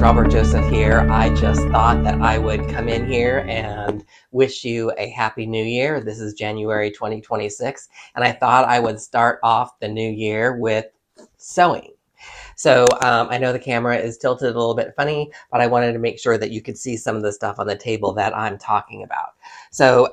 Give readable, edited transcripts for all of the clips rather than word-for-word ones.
Robert Joseph here. I just thought that I would come in here and wish you a happy new year. This is January 2026, and I thought I would start off the new year with sewing. So I know the camera is tilted a little bit funny, but I wanted to make sure that you could see some of the stuff on the table that I'm talking about. So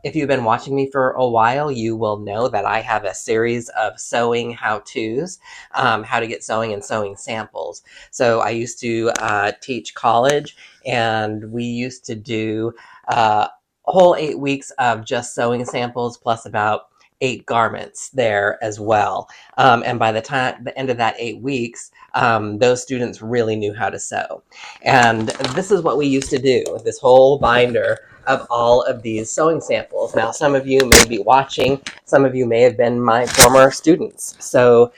if you've been watching me for a while, you will know that I have a series of sewing how-tos, how to get sewing and sewing samples. So I used to teach college, and we used to do a whole 8 weeks of just sewing samples plus about 8 garments there as well. And by the end of that 8 weeks, those students really knew how to sew. And this is what we used to do, this whole binder of all of these sewing samples. Now, some of you may be watching, some of you may have been my former students. So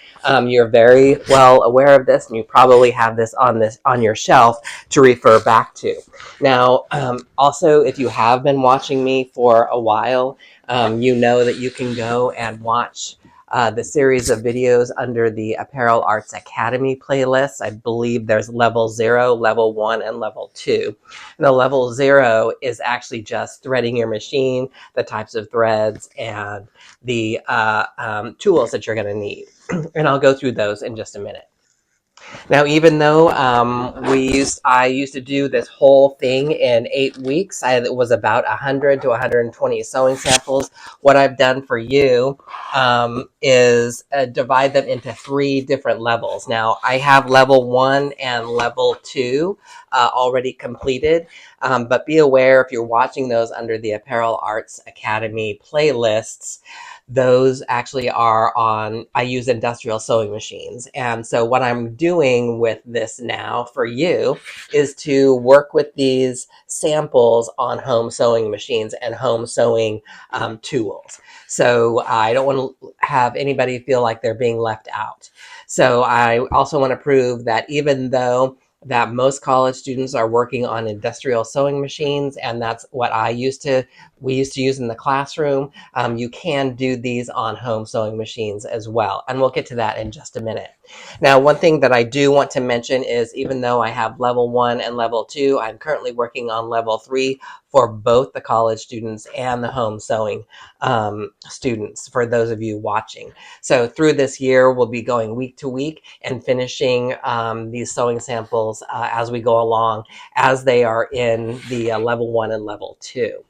you're very well aware of this, and you probably have this on your shelf to refer back to. Now, also, if you have been watching me for a while, you know that you can go and watch the series of videos under the Apparel Arts Academy playlist. I believe there's level 0, level 1, and level 2. And the level 0 is actually just threading your machine, the types of threads, and the tools that you're going to need. And I'll go through those in just a minute. Now, even though I used to do this whole thing in 8 weeks, it was about 100 to 120 sewing samples. What I've done for you is divide them into 3 different levels. Now, I have level 1 and level 2 already completed, but be aware if you're watching those under the Apparel Arts Academy playlists, those actually are on, I use industrial sewing machines. And so what I'm doing with this now for you is to work with these samples on home sewing machines and home sewing tools. So I don't want to have anybody feel like they're being left out. So I also want to prove that even though that most college students are working on industrial sewing machines, and that's what we used to use in the classroom, you can do these on home sewing machines as well. And we'll get to that in just a minute. Now, one thing that I do want to mention is even though I have level 1 and level 2, I'm currently working on level 3 for both the college students and the home sewing students, for those of you watching. So through this year, we'll be going week to week and finishing these sewing samples as we go along, as they are in the level 1 and level 2.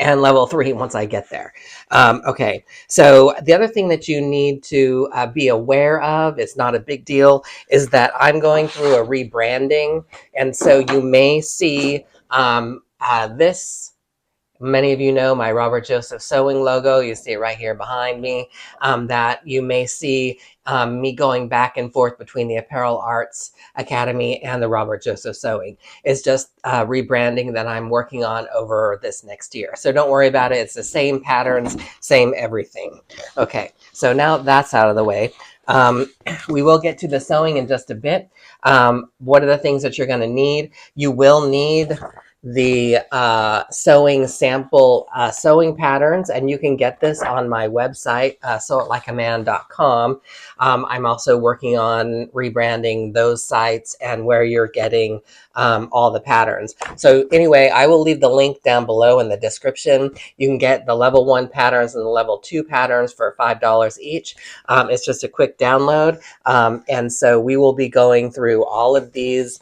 And level 3 once I get there. Okay, so the other thing that you need to be aware of, it's not a big deal, is that I'm going through a rebranding. And so you may see this. Many of you know my Robert Joseph Sewing logo. You see it right here behind me. That you may see me going back and forth between the Apparel Arts Academy and the Robert Joseph Sewing. It's just rebranding that I'm working on over this next year. So don't worry about it. It's the same patterns, same everything. Okay, so now that's out of the way. We will get to the sewing in just a bit. What are the things that you're going to need? You will need the sewing sample sewing patterns, and you can get this on my website, sewitlikeaman.com. I'm also working on rebranding those sites and where you're getting all the patterns. So anyway, I will leave the link down below in the description. You can get the level 1 patterns and the level 2 patterns for $5 each. It's just a quick download. And so we will be going through all of these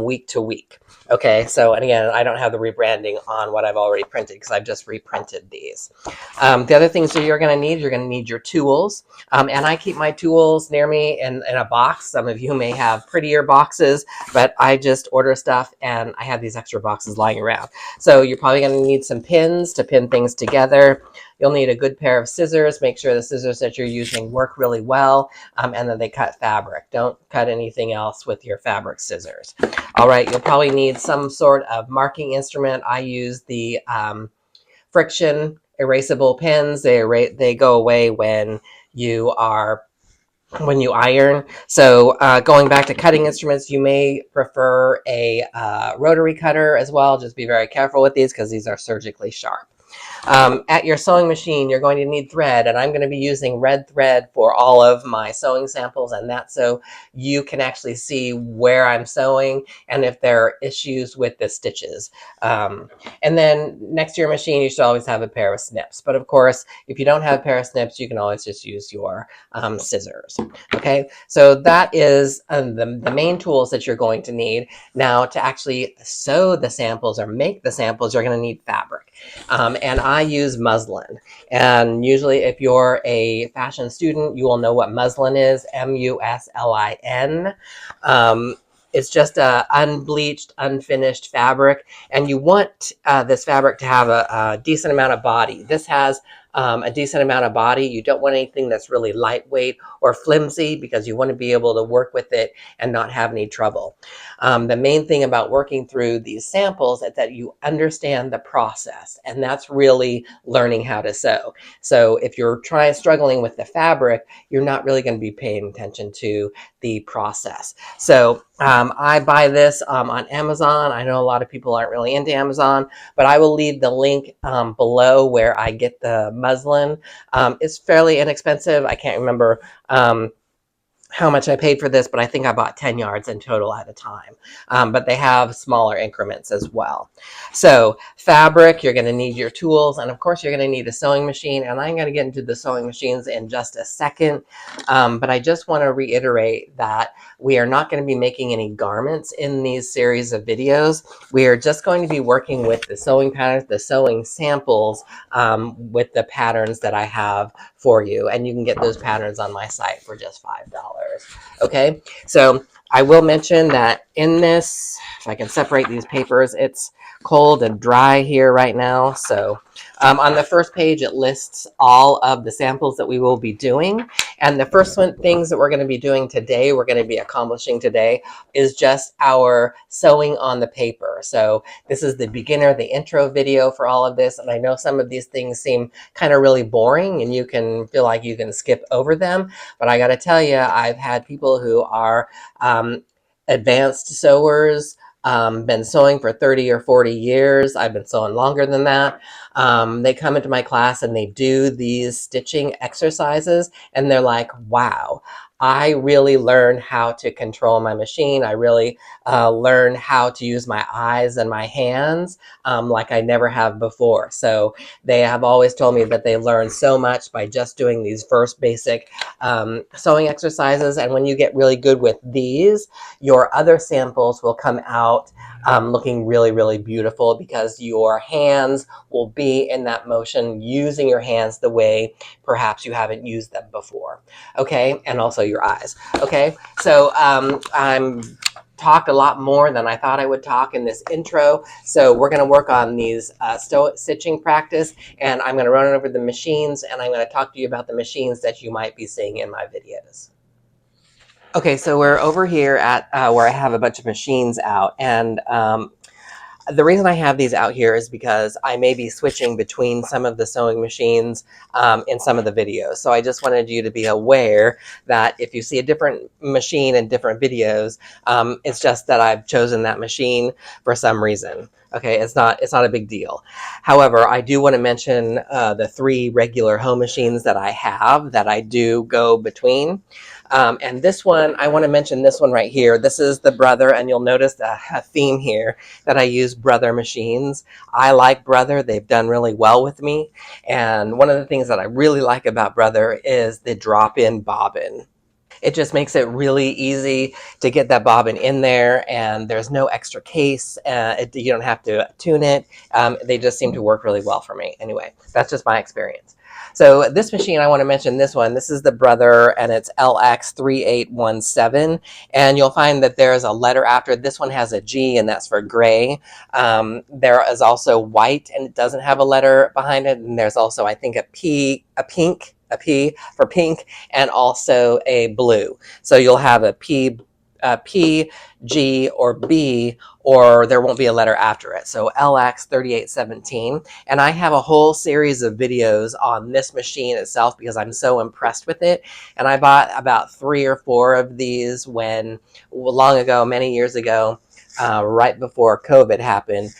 week to week. Okay, so, and again, I don't have the rebranding on what I've already printed because I've just reprinted these. The other things that you're going to need your tools. And I keep my tools near me in a box. Some of you may have prettier boxes, but I just order stuff and I have these extra boxes lying around. So you're probably going to need some pins to pin things together. You'll need a good pair of scissors. Make sure the scissors that you're using work really well, and that they cut fabric. Don't cut anything else with your fabric scissors. All right, you'll probably need some sort of marking instrument. I use the friction erasable pens. They go away when you iron. So going back to cutting instruments, you may prefer a rotary cutter as well. Just be very careful with these because these are surgically sharp. At your sewing machine, you're going to need thread, and I'm going to be using red thread for all of my sewing samples, and that's so you can actually see where I'm sewing and if there are issues with the stitches. And then next to your machine, you should always have a pair of snips. But of course, if you don't have a pair of snips, you can always just use your scissors. Okay, so that is the main tools that you're going to need. Now, to actually sew the samples or make the samples, you're going to need fabric. And I use muslin. And usually, if you're a fashion student, you will know what muslin is, muslin. It's just a unbleached, unfinished fabric, and you want this fabric to have a decent amount of body. This has a decent amount of body. You don't want anything that's really lightweight or flimsy because you want to be able to work with it and not have any trouble. The main thing about working through these samples is that you understand the process, and that's really learning how to sew. So if you're struggling with the fabric, you're not really going to be paying attention to the process. So I buy this on Amazon. I know a lot of people aren't really into Amazon, but I will leave the link below where I get the muslin. It's fairly inexpensive. I can't remember how much I paid for this, but I think I bought 10 yards in total at a time. But they have smaller increments as well. So fabric, you're going to need your tools, and of course you're going to need a sewing machine, and I'm going to get into the sewing machines in just a second. But I just want to reiterate that we are not going to be making any garments in these series of videos. We are just going to be working with the sewing patterns, the sewing samples with the patterns that I have for you, and you can get those patterns on my site for just $5. Okay, so I will mention that in this, if I can separate these papers, it's cold and dry here right now. So on the first page, it lists all of the samples that we will be doing. And the first things that we're going to be doing today, we're going to be accomplishing today, is just our sewing on the paper. So this is the beginner, the intro video for all of this. And I know some of these things seem kind of really boring and you can feel like you can skip over them. But I got to tell you, I've had people who are advanced sewers, been sewing for 30 or 40 years. I've been sewing longer than that. They come into my class and they do these stitching exercises and they're like, wow, I really learned how to control my machine. I really learned how to use my eyes and my hands like I never have before. So they have always told me that they learned so much by just doing these first basic sewing exercises. And when you get really good with these, your other samples will come out looking really, really beautiful because your hands will be in that motion, using your hands the way perhaps you haven't used them before. Okay, and also your eyes. Okay, so I'm talked a lot more than I thought I would talk in this intro. So we're going to work on these stitching practice, and I'm going to run over the machines, and I'm going to talk to you about the machines that you might be seeing in my videos. Okay, so we're over here at where I have a bunch of machines out, and the reason I have these out here is because I may be switching between some of the sewing machines in some of the videos. So I just wanted you to be aware that if you see a different machine in different videos, it's just that I've chosen that machine for some reason. Okay, it's not a big deal. However, I do want to mention the 3 regular home machines that I have that I do go between. And this one, I want to mention this one right here. This is the Brother, and you'll notice a theme here that I use Brother machines. I like Brother. They've done really well with me. And one of the things that I really like about Brother is the drop-in bobbin. It just makes it really easy to get that bobbin in there, and there's no extra case. You don't have to tune it. They just seem to work really well for me. Anyway, that's just my experience. So this machine, I want to mention this one. This is the Brother, and it's LX3817. And you'll find that there's a letter after. This one has a G, and that's for gray. There is also white, and it doesn't have a letter behind it. And there's also, I think, a P for pink, and also a blue. So you'll have a P P, G, or B, or there won't be a letter after it. So LX3817. And I have a whole series of videos on this machine itself because I'm so impressed with it. And I bought about 3 or 4 of these when long ago, many years ago, right before COVID happened,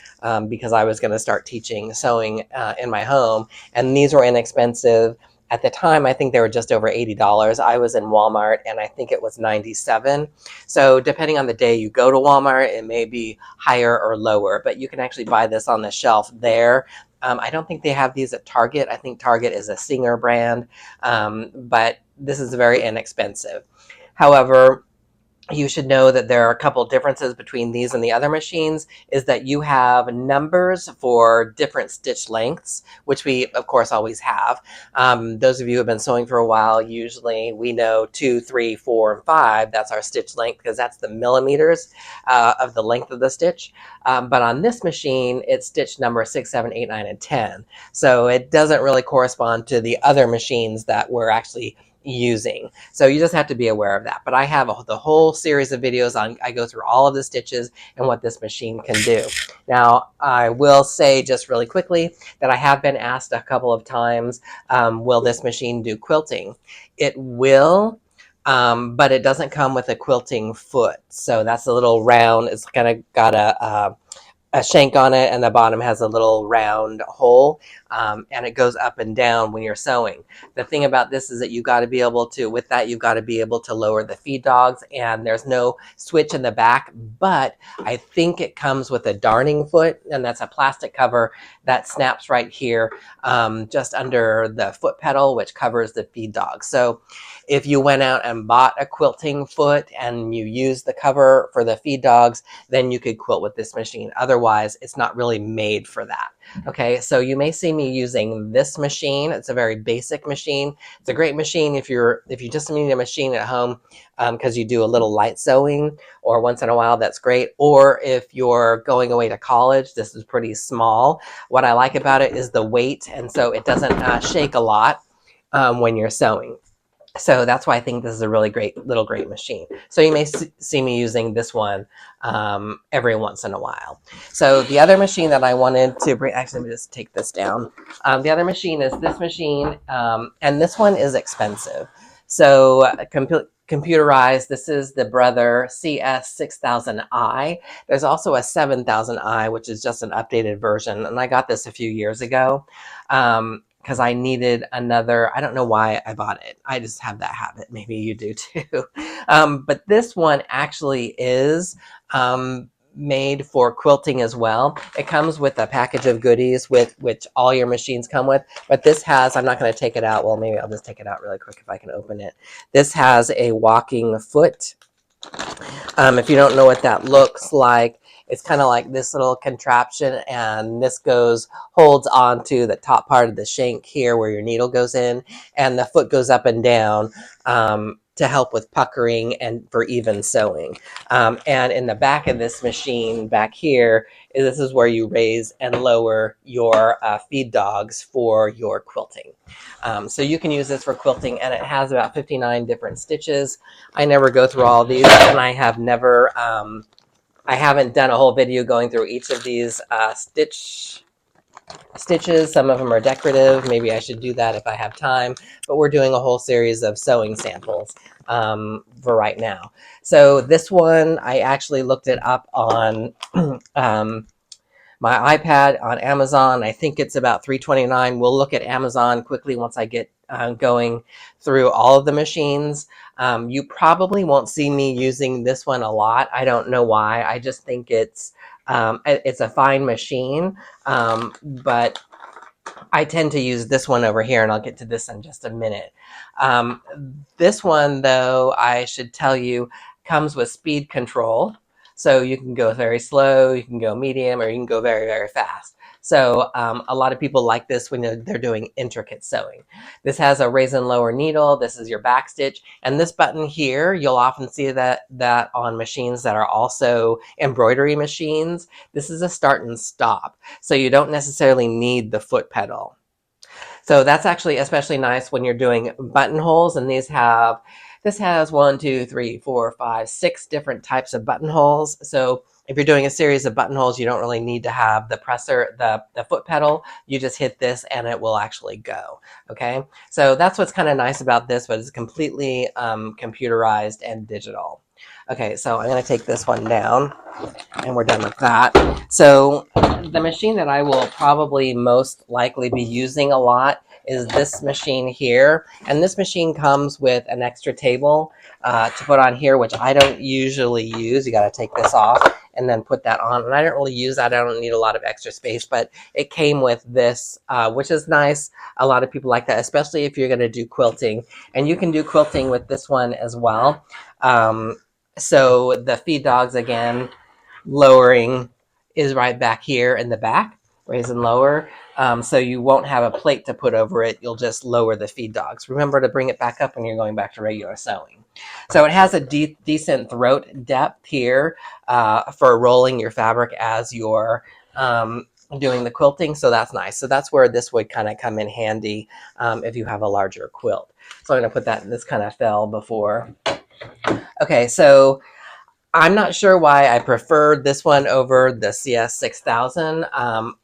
because I was going to start teaching sewing in my home. And these were inexpensive. At the time, I think they were just over $80. I was in Walmart and I think it was $97. So depending on the day you go to Walmart, it may be higher or lower, but you can actually buy this on the shelf there. I don't think they have these at Target. I think Target is a Singer brand, but this is very inexpensive. However, you should know that there are a couple differences between these and the other machines, is that you have numbers for different stitch lengths, which we of course always have. Those of you who have been sewing for a while, usually we know 2, 3, 4, and 5. That's our stitch length because that's the millimeters of the length of the stitch. But on this machine, it's stitch number 6, 7, 8, 9, and 10. So it doesn't really correspond to the other machines that we're actually using. So you just have to be aware of that. But I have the whole series of videos on, I go through all of the stitches and what this machine can do. Now, I will say just really quickly that I have been asked a couple of times, will this machine do quilting? It will, but it doesn't come with a quilting foot. So that's a little round. It's kind of got a shank on it, and the bottom has a little round hole, and it goes up and down when you're sewing. The thing about this is that you've got to be able to, with that, you've got to be able to lower the feed dogs, and there's no switch in the back, but I think it comes with a darning foot, and that's a plastic cover that snaps right here, just under the foot pedal, which covers the feed dog. So if you went out and bought a quilting foot and you used the cover for the feed dogs, then you could quilt with this machine. Otherwise, it's not really made for that. Okay, so you may see me using this machine. It's a very basic machine. It's a great machine if you just need a machine at home because you do a little light sewing, or once in a while, that's great. Or if you're going away to college, this is pretty small. What I like about it is the weight, and so it doesn't shake a lot when you're sewing. So that's why I think this is a really great machine. So you may see me using this one every once in a while. So the other machine that I wanted to bring, actually let me just take this down. The other machine is this machine, and this one is expensive. So computerized, this is the Brother CS6000i. There's also a 7000i, which is just an updated version, and I got this a few years ago. Because I needed another, I don't know why I bought it. I just have that habit. Maybe you do too. But this one actually is made for quilting as well. It comes with a package of goodies with which all your machines come with. But this has, I'm not going to take it out. Well, maybe I'll just take it out really quick if I can open it. This has a walking foot. If you don't know what that looks like, it's kind of like this little contraption, and this holds onto the top part of the shank here where your needle goes in, and the foot goes up and down to help with puckering and for even sewing. And in the back of this machine back here, this is where you raise and lower your feed dogs for your quilting. So you can use this for quilting, and it has about 59 different stitches. I never go through all these, and I have never, I haven't done a whole video going through each of these stitches. Some of them are decorative. Maybe I should do that if I have time, but we're doing a whole series of sewing samples for right now. So this one, I actually looked it up on my iPad on Amazon. I think it's about $3.29. We'll look at Amazon quickly once I get going through all of the machines. You probably won't see me using this one a lot. I don't know why. I just think it's a fine machine, but I tend to use this one over here, and I'll get to this in just a minute. This one, though, I should tell you, comes with speed control. So you can go very slow, you can go medium, or you can go very, very fast. So a lot of people like this when they're doing intricate sewing. This has a raise and lower needle. This is your back stitch. And this button here, you'll often see that on machines that are also embroidery machines. This is a start and stop. So you don't necessarily need the foot pedal. So that's actually especially nice when you're doing buttonholes, and these have This has 1, 2, 3, 4, 5, 6 different types of buttonholes. So if you're doing a series of buttonholes, you don't really need to have the presser, the foot pedal. You just hit this and it will actually go. Okay, so that's what's kind of nice about this, but it's completely computerized and digital. Okay, so I'm going to take this one down and we're done with that. So the machine that I will probably most likely be using a lot is this machine here. And this machine comes with an extra table to put on here, which I don't usually use. You got to take this off and then put that on. And I don't really use that. I don't need a lot of extra space, but it came with this, which is nice. A lot of people like that, especially if you're going to do quilting. And you can do quilting with this one as well. So the feed dogs, again, lowering is right back here in the back, raise and lower. So you won't have a plate to put over it. You'll just lower the feed dogs. Remember to bring it back up when you're going back to regular sewing. So it has a decent throat depth here for rolling your fabric as you're doing the quilting. So that's nice. So that's where this would kind of come in handy if you have a larger quilt. So I'm going to put that, this kind of fell before. Okay, so I'm not sure why I preferred this one over the CS6000.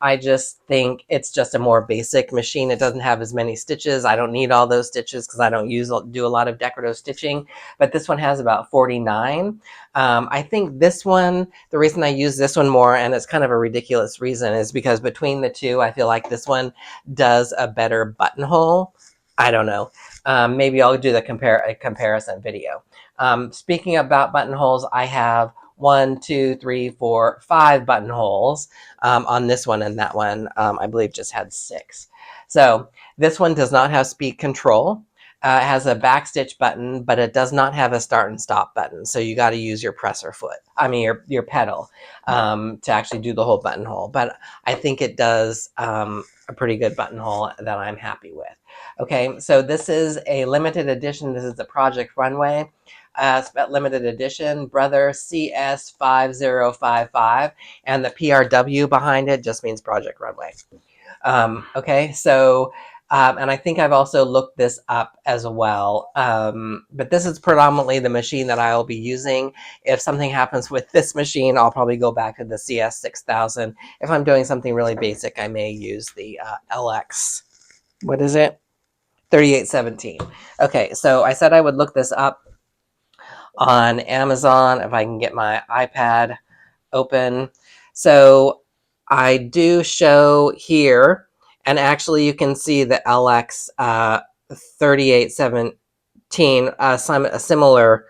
I just think it's just a more basic machine. It doesn't have as many stitches. I don't need all those stitches because I don't do a lot of decorative stitching. But this one has about 49. I think this one, the reason I use this one more, and it's kind of a ridiculous reason, is because between the two, I feel like this one does a better buttonhole. I don't know. Maybe I'll do the comparison video. Speaking about buttonholes, I have 1, 2, 3, 4, 5 buttonholes on this one, and that one I believe just had 6. So this one does not have speed control. It has a backstitch button, but it does not have a start and stop button. So you got to use your presser foot, I mean your pedal, to actually do the whole buttonhole. But I think it does a pretty good buttonhole that I'm happy with. Okay, so this is a limited edition. This is the Project Runway limited edition, Brother CS5055, and the PRW behind it just means Project Runway. Okay, so, and I think I've also looked this up as well, but this is predominantly the machine that I'll be using. If something happens with this machine, I'll probably go back to the CS6000. If I'm doing something really basic, I may use the LX, what is it? 3817. Okay, so I said I would look this up on Amazon if I can get my iPad open. So I do show here, and actually you can see the LX 3817, a similar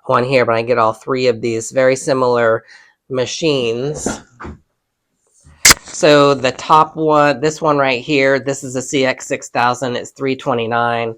one here, but I get all 3 of these very similar machines. So the top one, this one right here, this is a CX6000. It's $329.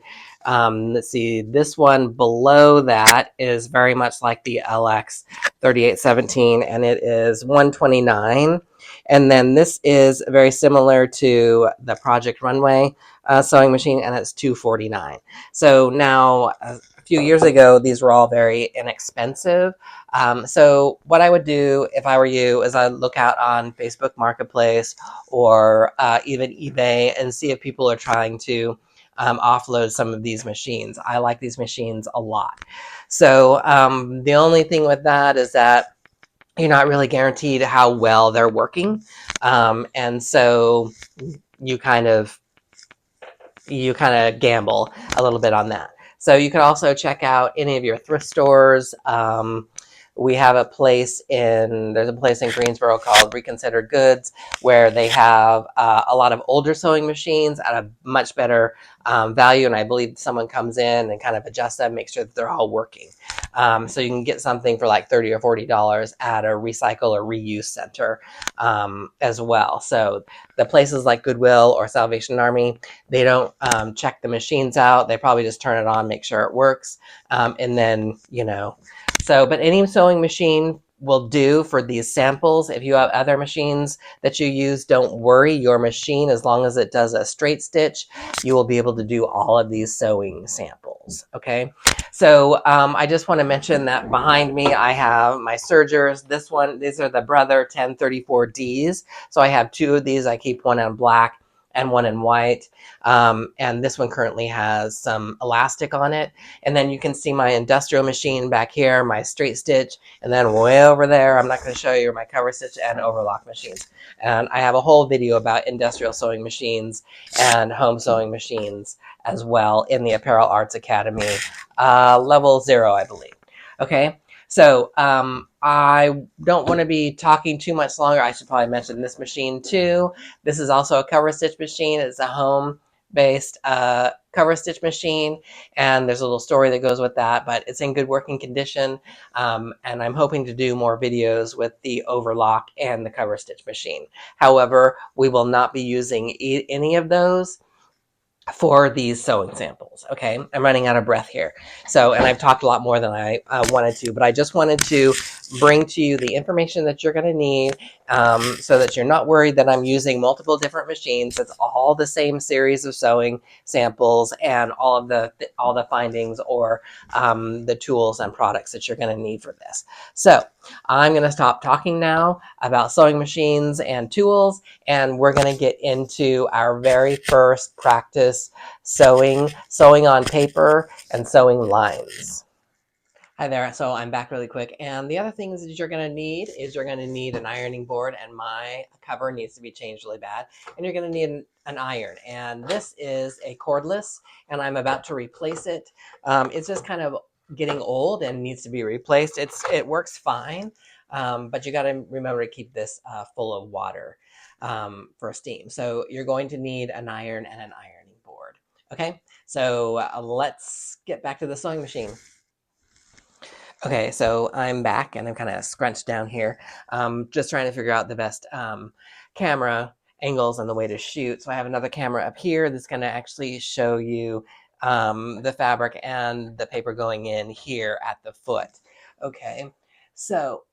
Let's see, this one below that is very much like the LX 3817, and it is $129. And then this is very similar to the Project Runway sewing machine, and it's $249. So now, a few years ago, these were all very inexpensive. So what I would do if I were you is I'd look out on Facebook Marketplace or even eBay and see if people are trying to offload some of these machines. I like these machines a lot. So the only thing with that is that you're not really guaranteed how well they're working. And so you kind of gamble a little bit on that. So you can also check out any of your thrift stores. We have there's a place in Greensboro called Reconsider Goods, where they have a lot of older sewing machines at a much better value. And I believe someone comes in and kind of adjusts them, make sure that they're all working. So you can get something for like $30 or $40 at a recycle or reuse center as well. So the places like Goodwill or Salvation Army, they don't check the machines out. They probably just turn it on, make sure it works. And then, but any sewing machine will do for these samples. If you have other machines that you use, don't worry. Your machine, as long as it does a straight stitch, you will be able to do all of these sewing samples. Okay, so I just want to mention that behind me I have my sergers. These are the Brother 1034Ds. So I have 2 of these. I keep one on black and one in white. And this one currently has some elastic on it. And then you can see my industrial machine back here, my straight stitch, and then way over there, I'm not going to show you, my cover stitch and overlock machines. And I have a whole video about industrial sewing machines and home sewing machines as well in the Apparel Arts Academy, level 0, I believe. Okay, so I don't want to be talking too much longer. I should probably mention this machine too. This is also a cover stitch machine. It's a home based cover stitch machine, and there's a little story that goes with that, but it's in good working condition. And I'm hoping to do more videos with the overlock and the cover stitch machine. However, we will not be using any of those for these sewing samples. Okay, I'm running out of breath here. So, and I've talked a lot more than I wanted to, but I just wanted to bring to you the information that you're going to need, so that you're not worried that I'm using multiple different machines. It's all the same series of sewing samples and all the findings or the tools and products that you're going to need for this. So I'm going to stop talking now about sewing machines and tools, and we're going to get into our very first practice, sewing on paper and sewing lines. Hi there, so I'm back really quick, and the other things that you're going to need is you're going to need an ironing board, and my cover needs to be changed really bad, and you're going to need an iron, and this is a cordless, and I'm about to replace it. It's just kind of getting old and needs to be replaced. It works fine, but you got to remember to keep this full of water for steam. So you're going to need an iron and an ironing board. Okay, so let's get back to the sewing machine. Okay, so I'm back and I'm kind of scrunched down here, just trying to figure out the best camera angles and the way to shoot. So I have another camera up here that's going to actually show you the fabric and the paper going in here at the foot. Okay, so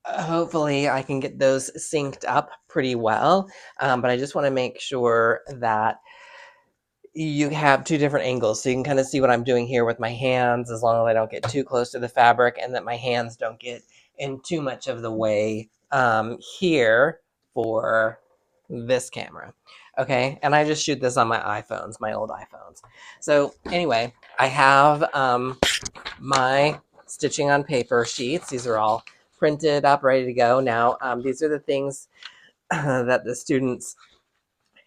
hopefully I can get those synced up pretty well, but I just want to make sure that you have two different angles, so you can kind of see what I'm doing here with my hands, as long as I don't get too close to the fabric and that my hands don't get in too much of the way here for this camera. Okay, and I just shoot this on my iPhones, my old iPhones. So anyway, I have my stitching on paper sheets. These are all printed up, ready to go. Now, these are the things that the students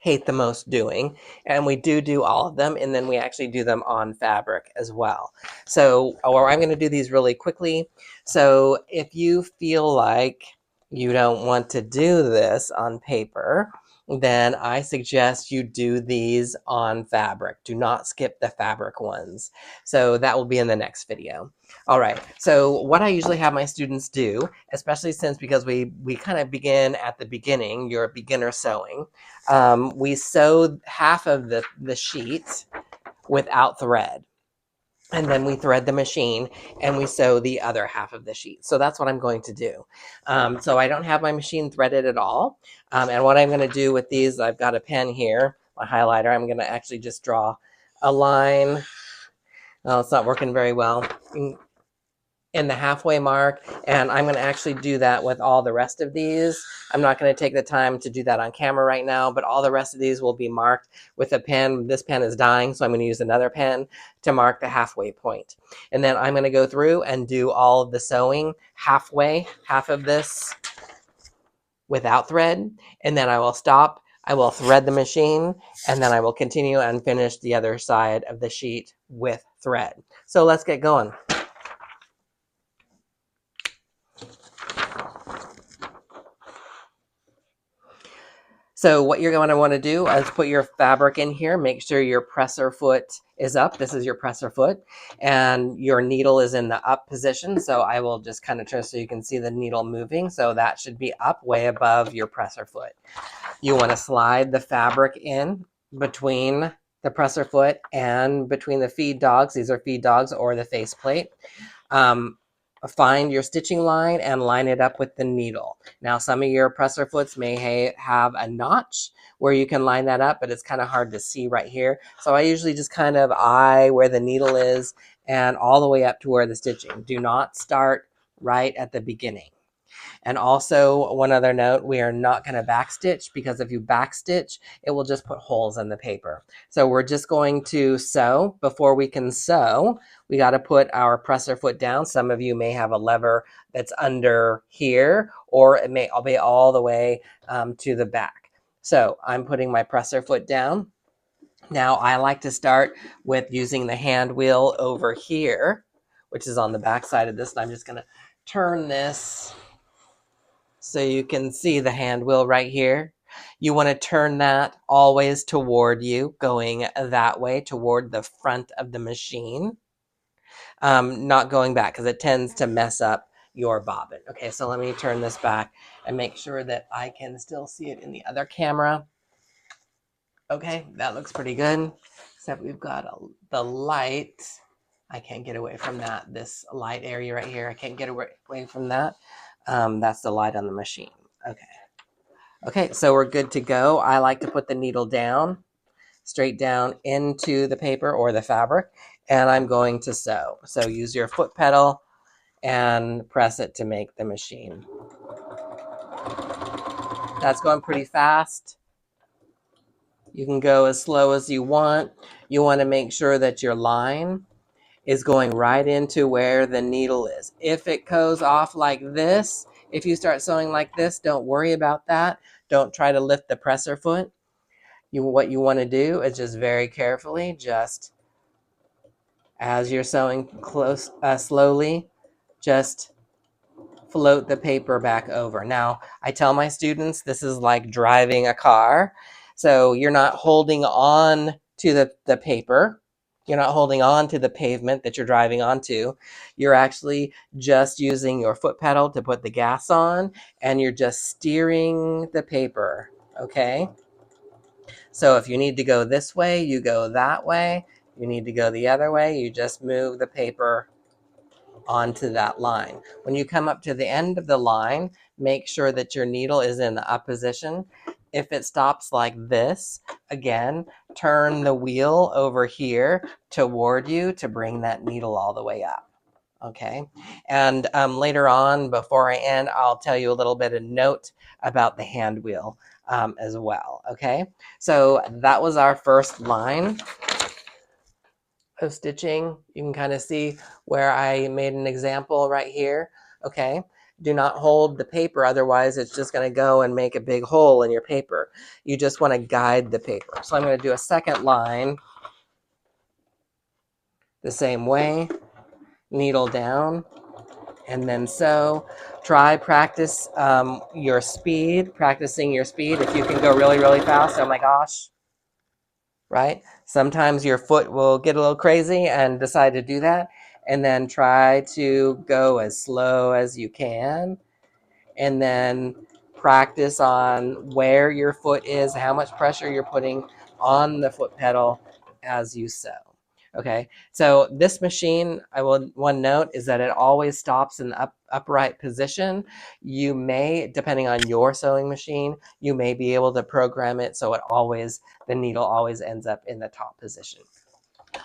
hate the most doing, and we do all of them, and then we actually do them on fabric as well. So, or I'm going to do these really quickly. So if you feel like you don't want to do this on paper, then I suggest you do these on fabric. Do not skip the fabric ones. So that will be in the next video. All right, so what I usually have my students do, especially because we kind of begin at the beginning, you're beginner sewing, we sew half of the sheet without thread. And then we thread the machine and we sew the other half of the sheet. So that's what I'm going to do. So I don't have my machine threaded at all. And what I'm going to do with these, I've got a pen here, my highlighter. I'm going to actually just draw a line. Oh, it's not working very well. In the halfway mark, and I'm going to actually do that with all the rest of these. I'm not going to take the time to do that on camera right now, but all the rest of these will be marked with a pen. This pen is dying, so I'm going to use another pen to mark the halfway point. And then I'm going to go through and do all of the sewing halfway, half of this without thread, and then I will stop. I will thread the machine, and then I will continue and finish the other side of the sheet with thread. So let's get going. So what you're going to want to do is put your fabric in here. Make sure your presser foot is up. This is your presser foot. And your needle is in the up position. So I will just kind of turn so you can see the needle moving. So that should be up way above your presser foot. You want to slide the fabric in between the presser foot and between the feed dogs. These are feed dogs or the faceplate. Find your stitching line and line it up with the needle. Now, some of your presser foots may have a notch where you can line that up, but it's kind of hard to see right here. So I usually just kind of eye where the needle is and all the way up to where the stitching. Do not start right at the beginning. And also, one other note, we are not going to backstitch, because if you backstitch, it will just put holes in the paper. So we're just going to sew. Before we can sew, we got to put our presser foot down. Some of you may have a lever that's under here, or it may be all the way to the back. So I'm putting my presser foot down. Now I like to start with using the hand wheel over here, which is on the back side of this. And I'm just going to turn this so you can see the hand wheel right here. You want to turn that always toward you, going that way toward the front of the machine, not going back, because it tends to mess up your bobbin. Okay, so let me turn this back and make sure that I can still see it in the other camera. Okay, that looks pretty good, except we've got the light. I can't get away from that. This light area right here, I can't get away from that. That's the light on the machine. Okay. Okay, so we're good to go. I like to put the needle down, straight down into the paper or the fabric, and I'm going to sew. So use your foot pedal and press it to make the machine. That's going pretty fast. You can go as slow as you want. You want to make sure that your line is going right into where the needle is. If it goes off like this, if you start sewing like this, don't worry about that. Don't try to lift the presser foot. What you want to do is just very carefully, just as you're sewing slowly, just float the paper back over. Now, I tell my students this is like driving a car. So you're not holding on to the paper. You're not holding on to the pavement that you're driving onto. You're actually just using your foot pedal to put the gas on, and you're just steering the paper, okay? So if you need to go this way, you go that way. You need to go the other way, you just move the paper onto that line. When you come up to the end of the line, make sure that your needle is in the up position. If it stops like this, again, turn the wheel over here toward you to bring that needle all the way up. Okay, and later on, before I end, I'll tell you a little bit of note about the hand wheel as well. Okay, so that was our first line of stitching. You can kind of see where I made an example right here. Okay, do not hold the paper, otherwise it's just going to go and make a big hole in your paper. You just want to guide the paper. So I'm going to do a second line the same way, needle down, and then sew. Try practicing your speed. If you can go really, really fast, oh my gosh, right? Sometimes your foot will get a little crazy and decide to do that. And then try to go as slow as you can. And then practice on where your foot is, how much pressure you're putting on the foot pedal as you sew. Okay, so this machine, one note is that it always stops in the upright position. You may, depending on your sewing machine, you may be able to program it so the needle always ends up in the top position.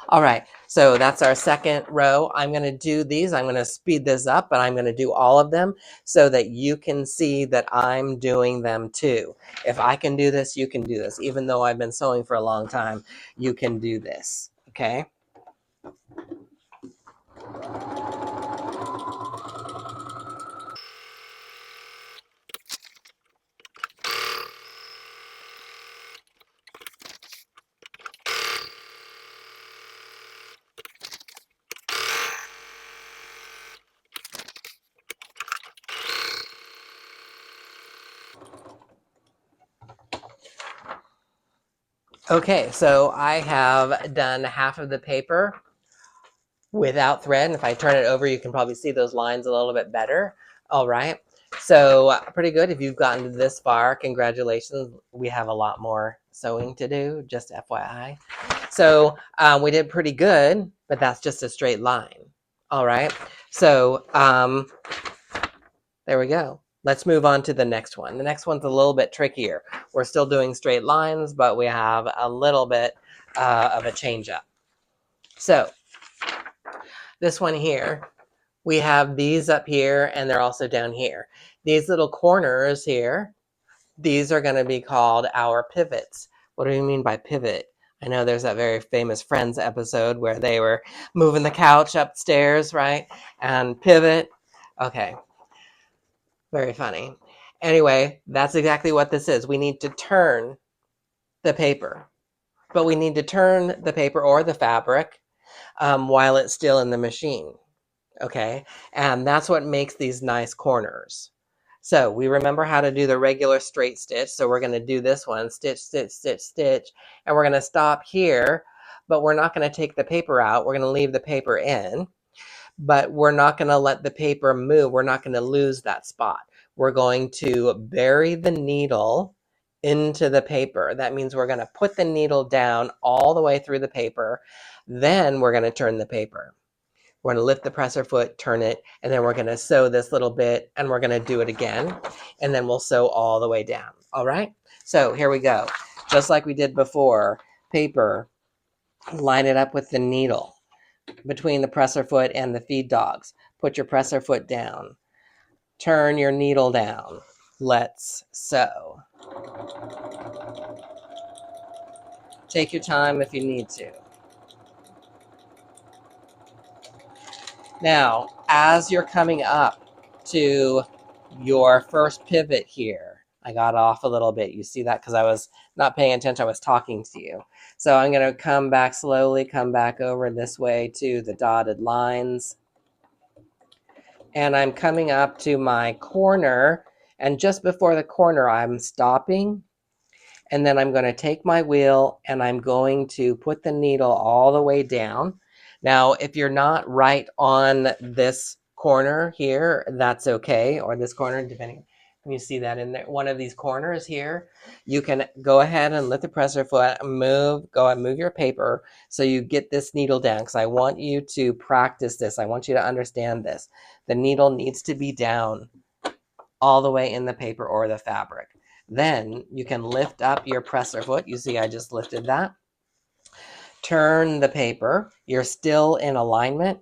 All right, so that's our second row. I'm going to do these. I'm going to speed this up, but I'm going to do all of them so that you can see that I'm doing them too. If I can do this, you can do this. Even though I've been sewing for a long time, you can do this, okay? Okay, so I have done half of the paper without thread. And if I turn it over, you can probably see those lines a little bit better. All right, so pretty good. If you've gotten this far, congratulations. We have a lot more sewing to do, just FYI. So we did pretty good, but that's just a straight line. All right, so there we go. Let's move on to the next one. The next one's a little bit trickier. We're still doing straight lines, but we have a little bit of a change up. So this one here, We have these up here and they're also down here. These little corners here, these are going to be called our pivots. What do you mean by pivot? I know there's that very famous Friends episode where they were moving the couch upstairs, right? And pivot. Okay, very funny. Anyway, that's exactly what this is. We need to turn the paper, but we need to turn the paper or the fabric while it's still in the machine. Okay, and that's what makes these nice corners. So we remember how to do the regular straight stitch. So we're going to do this one, stitch, stitch, stitch, stitch, and we're going to stop here, but we're not going to take the paper out. We're going to leave the paper in, but we're not going to let the paper move. We're not going to lose that spot. We're going to bury the needle into the paper. That means we're going to put the needle down all the way through the paper. Then we're going to turn the paper. We're going to lift the presser foot, turn it, and then we're going to sew this little bit, and we're going to do it again, and then we'll sew all the way down. All right? So here we go. Just like we did before, paper, line it up with the needle between the presser foot and the feed dogs. Put your presser foot down. Turn your needle down. Let's sew. Take your time if you need to. Now, as you're coming up to your first pivot here, I got off a little bit. You see that because I was not paying attention. I was talking to you. So I'm going to come back slowly, come back over this way to the dotted lines. And I'm coming up to my corner. And just before the corner, I'm stopping. And then I'm going to take my wheel and I'm going to put the needle all the way down. Now, if you're not right on this corner here, that's okay, or this corner, depending. You see that in there, one of these corners here, you can go ahead and lift the presser foot, go and move your paper so you get this needle down, because I want you to practice this. I want you to understand this. The needle needs to be down all the way in the paper or the fabric. Then you can lift up your presser foot. You see I just lifted that. Turn the paper. You're still in alignment.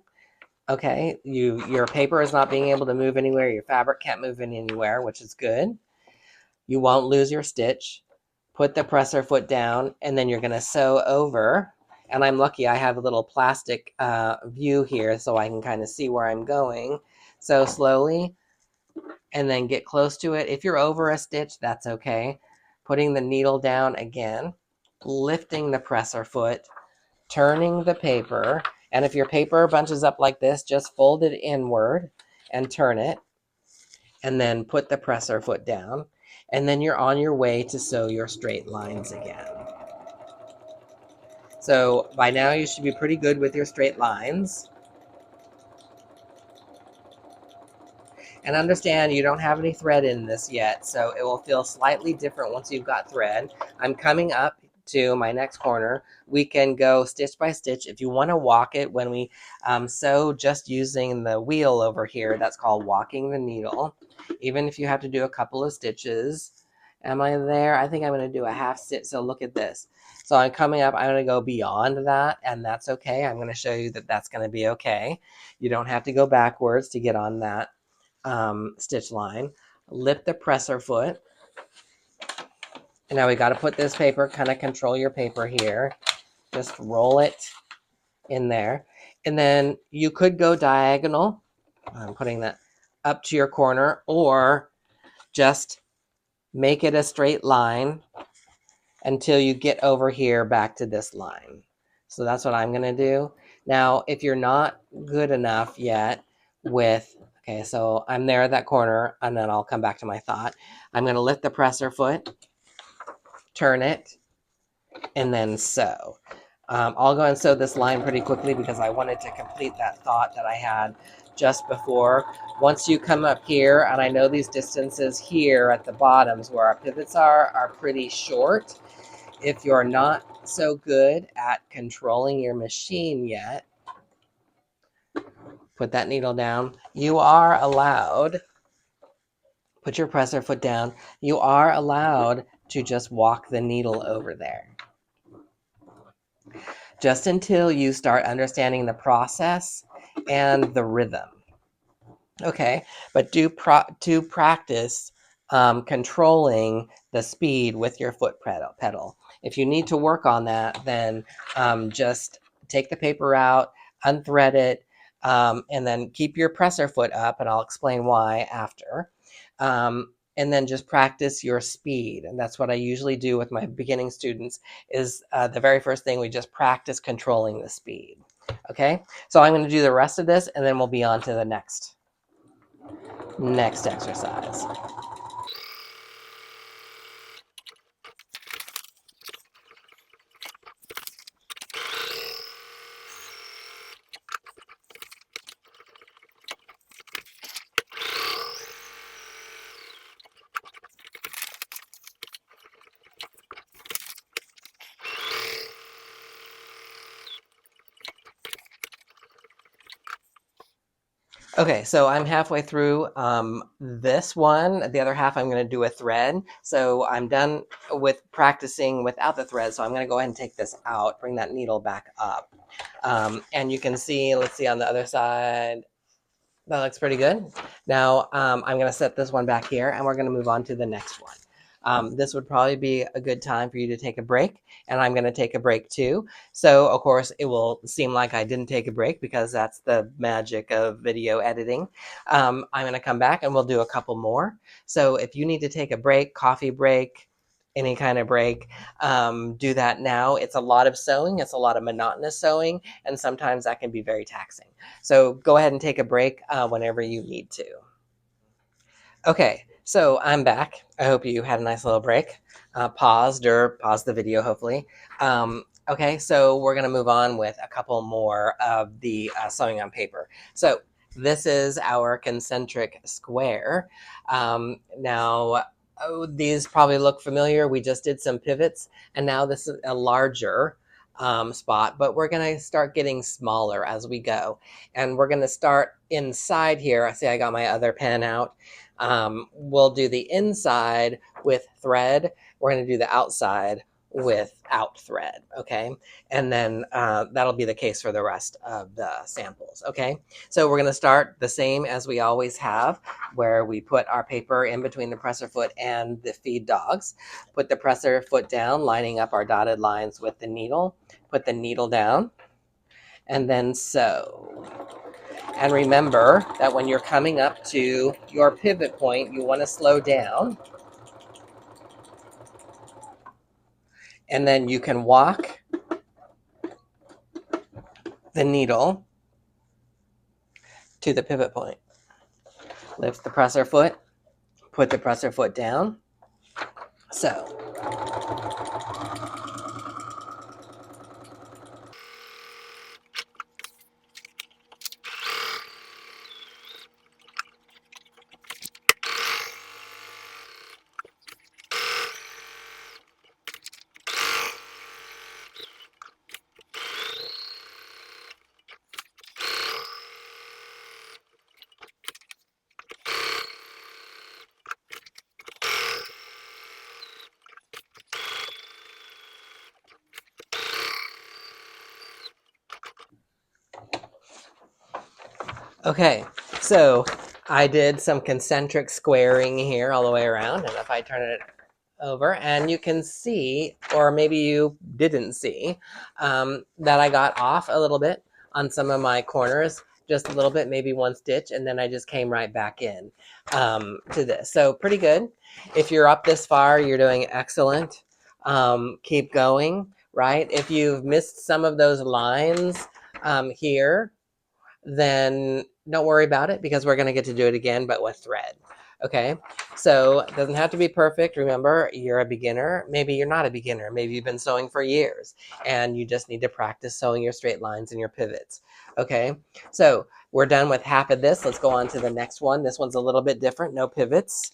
Okay, your paper is not being able to move anywhere. Your fabric can't move in anywhere, which is good. You won't lose your stitch. Put the presser foot down, and then you're going to sew over. And I'm lucky I have a little plastic view here so I can kind of see where I'm going. So slowly, and then get close to it. If you're over a stitch, that's okay. Putting the needle down again, lifting the presser foot, turning the paper. And if your paper bunches up like this, just fold it inward and turn it. And then put the presser foot down. And then you're on your way to sew your straight lines again. So by now you should be pretty good with your straight lines. And understand you don't have any thread in this yet, so it will feel slightly different once you've got thread. I'm coming up to my next corner. We can go stitch by stitch. If you want to walk it when we sew just using the wheel over here, that's called walking the needle. Even if you have to do a couple of stitches. Am I there? I think I'm going to do a half stitch, so look at this. So I'm coming up, I'm going to go beyond that, and that's okay. I'm going to show you that that's going to be okay. You don't have to go backwards to get on that stitch line. Lift the presser foot. And now we got to put this paper, kind of control your paper here. Just roll it in there. And then you could go diagonal. I'm putting that up to your corner, or just make it a straight line until you get over here back to this line. So that's what I'm going to do. Now, if you're not good enough yet with, okay, so I'm there at that corner, and then I'll come back to my thought. I'm going to lift the presser foot, turn it, and then sew. I'll go and sew this line pretty quickly because I wanted to complete that thought that I had just before. Once you come up here, and I know these distances here at the bottoms where our pivots are pretty short. If you're not so good at controlling your machine yet, put that needle down. You are allowed, put your presser foot down. You are allowed to just walk the needle over there. Just until you start understanding the process and the rhythm. Okay, but do practice controlling the speed with your foot pedal. If you need to work on that, then just take the paper out, unthread it, and then keep your presser foot up, and I'll explain why after. And then just practice your speed, and that's what I usually do with my beginning students. Is the very first thing we just practice controlling the speed. Okay, so I'm going to do the rest of this, and then we'll be on to the next exercise. Okay, so I'm halfway through this one. The other half I'm going to do a thread. So I'm done with practicing without the thread. So I'm going to go ahead and take this out, bring that needle back up. And you can see, let's see on the other side. That looks pretty good. Now I'm going to set this one back here, and we're going to move on to the next one. This would probably be a good time for you to take a break, and I'm going to take a break too. So, of course, it will seem like I didn't take a break because that's the magic of video editing. I'm going to come back and we'll do a couple more. So, if you need to take a break, coffee break, any kind of break, do that now. It's a lot of sewing, it's a lot of monotonous sewing, and sometimes that can be very taxing. So go ahead and take a break whenever you need to. Okay, so I'm back. I hope you had a nice little break. Paused the video, hopefully. Okay, so we're going to move on with a couple more of the sewing on paper. So this is our concentric square. Now, these probably look familiar. We just did some pivots, and now this is a larger spot, but we're going to start getting smaller as we go. And we're going to start inside here. I see I got my other pen out. We'll do the inside with thread. We're going to do the outside without thread. Okay. And then that'll be the case for the rest of the samples. Okay. So we're going to start the same as we always have, where we put our paper in between the presser foot and the feed dogs. Put the presser foot down, lining up our dotted lines with the needle. Put the needle down and then sew. And remember that when you're coming up to your pivot point, you want to slow down. And then you can walk the needle to the pivot point. Lift the presser foot, put the presser foot down. So, okay, so I did some concentric squaring here all the way around. And if I turn it over, and you can see, or maybe you didn't see, that I got off a little bit on some of my corners, just a little bit, maybe one stitch, and then I just came right back in to this. So pretty good. If you're up this far, you're doing excellent. Keep going, right? If you've missed some of those lines here, then don't worry about it because we're going to get to do it again, but with thread. Okay, so it doesn't have to be perfect. Remember, you're a beginner. Maybe you're not a beginner. Maybe you've been sewing for years and you just need to practice sewing your straight lines and your pivots. Okay, so we're done with half of this. Let's go on to the next one. This one's a little bit different, no pivots.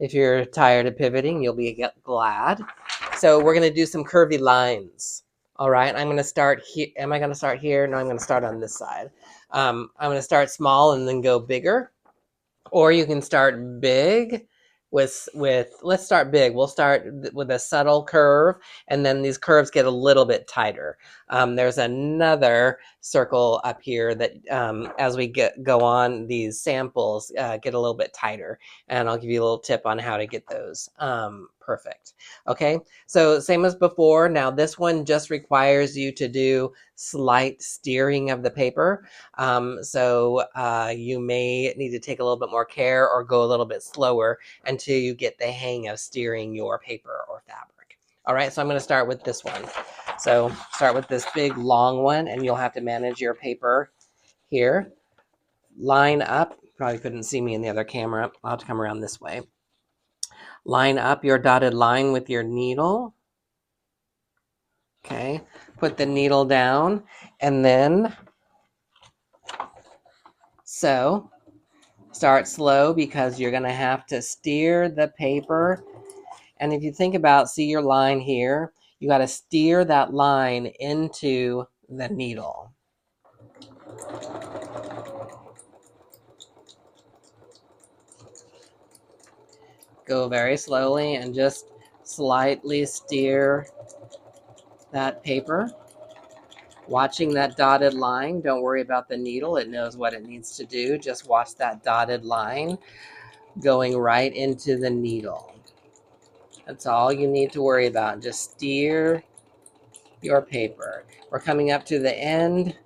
If you're tired of pivoting, you'll be glad. So we're going to do some curvy lines. All right, I'm going to start here. Am I going to start here? No, I'm going to start on this side. I'm going to start small and then go bigger. Or you can start big with let's start big. We'll start with a subtle curve, and then these curves get a little bit tighter. There's another circle up here that as we go on, these samples get a little bit tighter, and I'll give you a little tip on how to get those perfect. Okay, so same as before. Now this one just requires you to do slight steering of the paper. So you may need to take a little bit more care or go a little bit slower until you get the hang of steering your paper or fabric. All right, so I'm going to start with this one. So start with this big long one, and you'll have to manage your paper here. Line up. Probably couldn't see me in the other camera. I'll have to come around this way. Line up your dotted line with your needle. Okay, put the needle down, and then sew. Start slow because you're going to have to steer the paper. And if you think about, see your line here, you got to steer that line into the needle. Go very slowly and just slightly steer that paper. Watching that dotted line, don't worry about the needle. It knows what it needs to do. Just watch that dotted line going right into the needle. That's all you need to worry about. Just steer your paper. We're coming up to the end.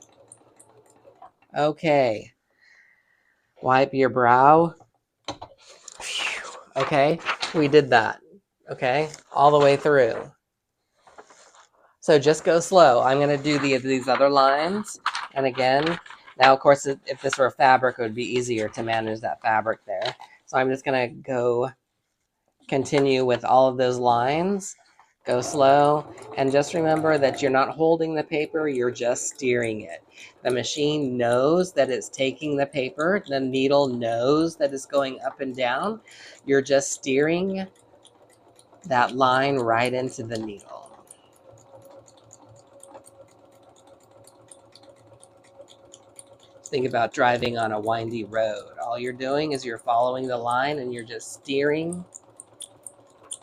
Okay. Wipe your brow. Okay, we did that. Okay, all the way through. So just go slow. I'm going to do these other lines. And again, now, of course, if this were fabric, it would be easier to manage that fabric there. So I'm just going to go continue with all of those lines. Go slow. And just remember that you're not holding the paper, you're just steering it. The machine knows that it's taking the paper. The needle knows that it's going up and down. You're just steering that line right into the needle. Think about driving on a windy road. All you're doing is you're following the line and you're just steering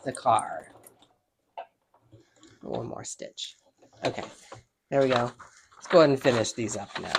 the car. One more stitch. Okay, there we go. Let's go ahead and finish these up now.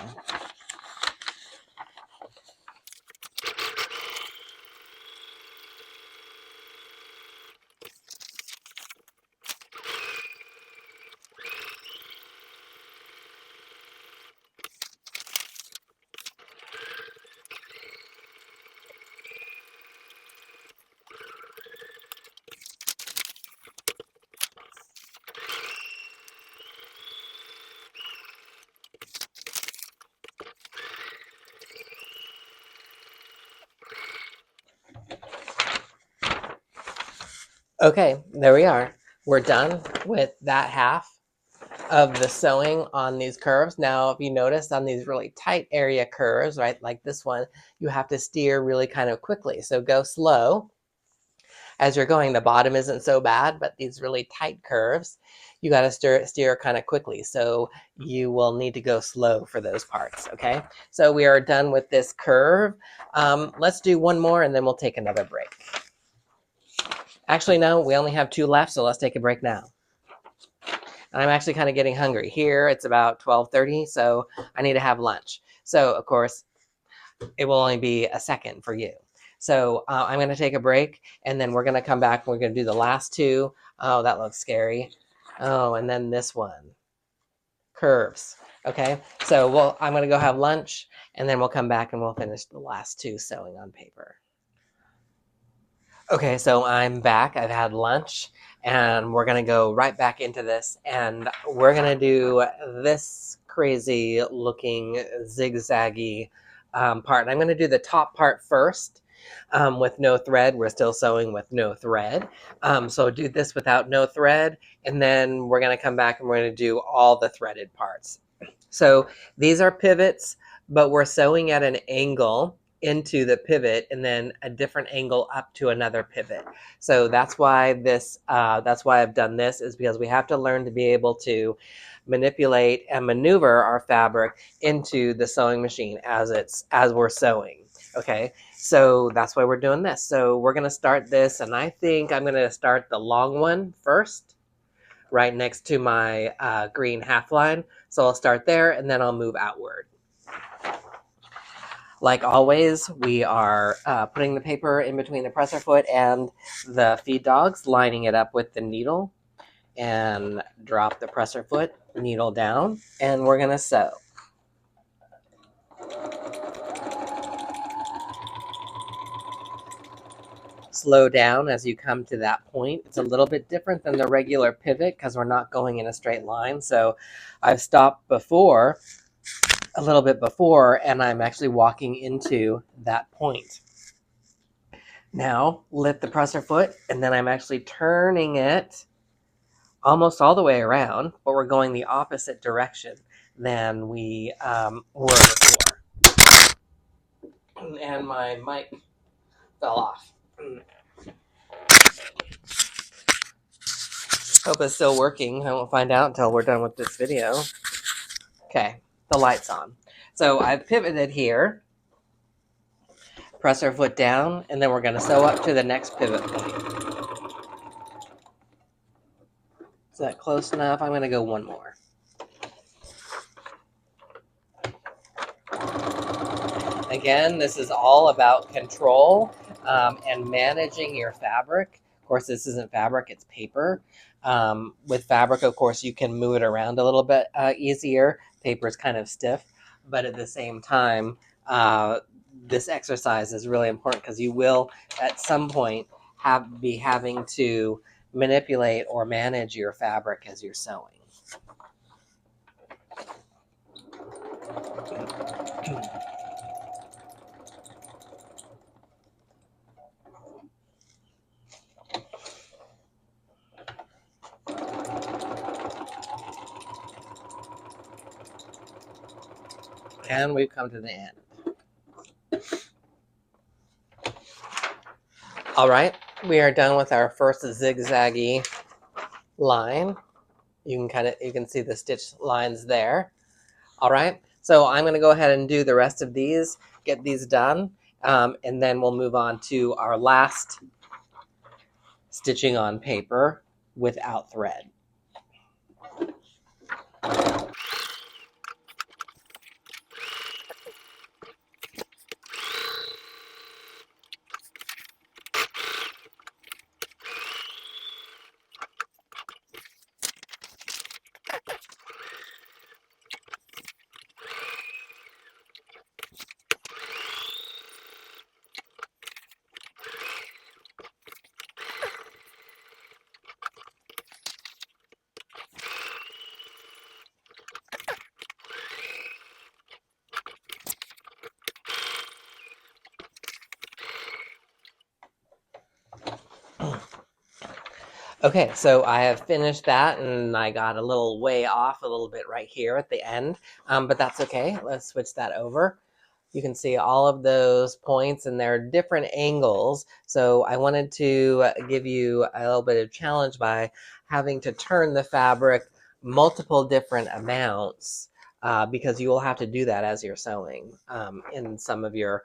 Okay, there we are. We're done with that half of the sewing on these curves. Now, if you notice on these really tight area curves, right, like this one, you have to steer really kind of quickly. So go slow as you're going. The bottom isn't so bad, but these really tight curves, you got to steer kind of quickly. So you will need to go slow for those parts, okay? So we are done with this curve. Let's do one more and then we'll take another break. Actually, no, we only have 2 left, so let's take a break now. And I'm actually kind of getting hungry. Here, it's about 12:30, so I need to have lunch. So, of course, it will only be a second for you. So I'm going to take a break, and then we're going to come back, and we're going to do the last 2. Oh, that looks scary. Oh, and then this one. Curves. Okay, so I'm going to go have lunch, and then we'll come back, and we'll finish the last 2 sewing on paper. Okay, so I'm back. I've had lunch, and we're going to go right back into this, and we're going to do this crazy looking zigzaggy part. And I'm going to do the top part first with no thread. We're still sewing with no thread. So do this without no thread, and then we're going to come back and we're going to do all the threaded parts. So these are pivots, but we're sewing at an angle into the pivot and then a different angle up to another pivot. So that's why I've done this, is because we have to learn to be able to manipulate and maneuver our fabric into the sewing machine as we're sewing. Okay, So that's why we're doing this. So we're going to start this, and I think I'm going to start the long one first, right next to my green half line. So I'll start there, and then I'll move outward. Like always, we are putting the paper in between the presser foot and the feed dogs, lining it up with the needle, and drop the presser foot, needle down, and we're going to sew. Slow down as you come to that point. It's a little bit different than the regular pivot because we're not going in a straight line. So I've stopped before, a little bit before, and I'm actually walking into that point. Now lift the presser foot, and then I'm actually turning it almost all the way around, but we're going the opposite direction than we were before. And my mic fell off. Hope it's still working. I won't find out until we're done with this video. Okay, the light's on. So I've pivoted here, press our foot down, and then we're going to sew up to the next pivot point. Is that close enough? I'm going to go one more. Again, this is all about control and managing your fabric. Of course, this isn't fabric, it's paper. With fabric, of course, you can move it around a little bit easier. Paper is kind of stiff, but at the same time, this exercise is really important because you will, at some point, be having to manipulate or manage your fabric as you're sewing. And we've come to the end. All right, we are done with our first zigzaggy line. You can see the stitch lines there. All right, so I'm going to go ahead and do the rest of these, get these done, and then we'll move on to our last stitching on paper without thread. Okay, so I have finished that, and I got a little way off a little bit right here at the end, but that's okay. Let's switch that over. You can see all of those points, and they're different angles. So I wanted to give you a little bit of challenge by having to turn the fabric multiple different amounts, because you will have to do that as you're sewing in some of your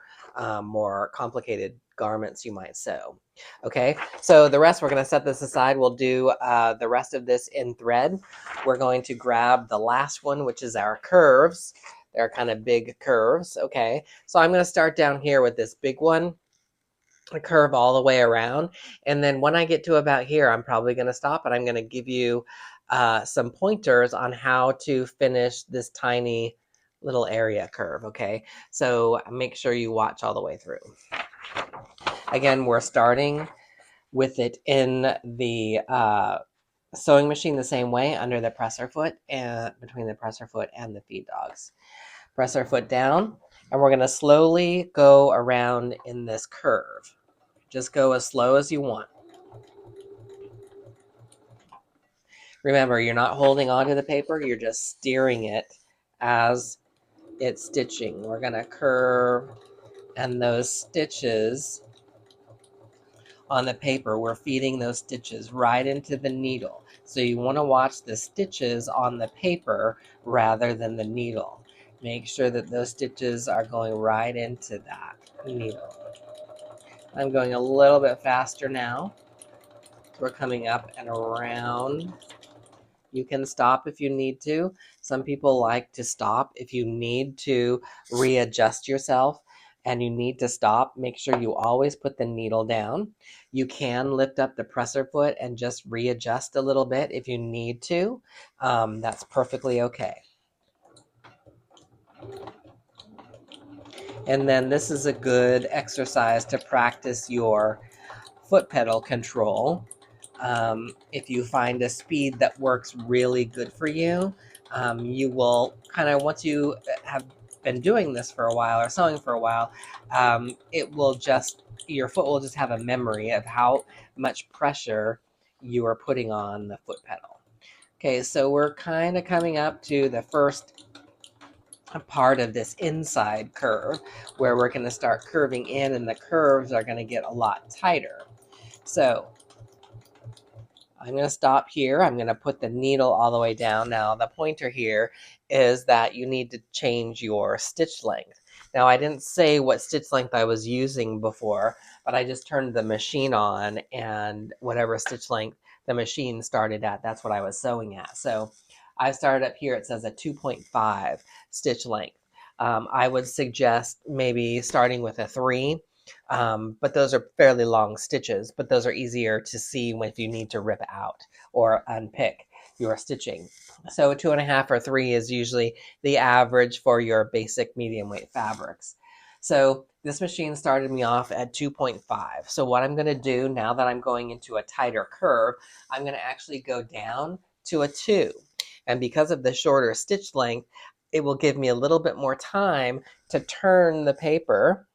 more complicated garments you might sew. Okay, so the rest, we're going to set this aside. We'll do the rest of this in thread. We're going to grab the last one, which is our curves. They're kind of big curves. Okay, so I'm going to start down here with this big one, a curve all the way around. And then when I get to about here, I'm probably going to stop, and I'm going to give you some pointers on how to finish this tiny little area curve. Okay, so make sure you watch all the way through. Again, we're starting with it in the sewing machine the same way, under the presser foot and between the presser foot and the feed dogs. Press our foot down, and we're going to slowly go around in this curve. Just go as slow as you want. Remember, you're not holding onto the paper, you're just steering it as it's stitching. We're going to curve, and those stitches on the paper, we're feeding those stitches right into the needle. So you want to watch the stitches on the paper rather than the needle. Make sure that those stitches are going right into that needle. I'm going a little bit faster now. We're coming up and around. You can stop if you need to. Some people like to stop. If you need to readjust yourself and you need to stop, make sure you always put the needle down. You can lift up the presser foot and just readjust a little bit if you need to. That's perfectly okay. And then this is a good exercise to practice your foot pedal control. If you find a speed that works really good for you, you will kind of, once you have been doing this for a while or sewing for a while, it will just, your foot will just have a memory of how much pressure you are putting on the foot pedal. Okay, so we're kind of coming up to the first part of this inside curve where we're going to start curving in, and the curves are going to get a lot tighter. So I'm going to stop here. I'm going to put the needle all the way down. Now, the pointer here is that you need to change your stitch length. Now, I didn't say what stitch length I was using before, but I just turned the machine on, and whatever stitch length the machine started at, that's what I was sewing at. So I started up here. It says a 2.5 stitch length. I would suggest maybe starting with a 3. But those are fairly long stitches, but those are easier to see if you need to rip out or unpick your stitching. So 2.5 or 3 is usually the average for your basic medium weight fabrics. So this machine started me off at 2.5. So what I'm going to do now that I'm going into a tighter curve, I'm going to actually go down to a 2. And because of the shorter stitch length, it will give me a little bit more time to turn the paper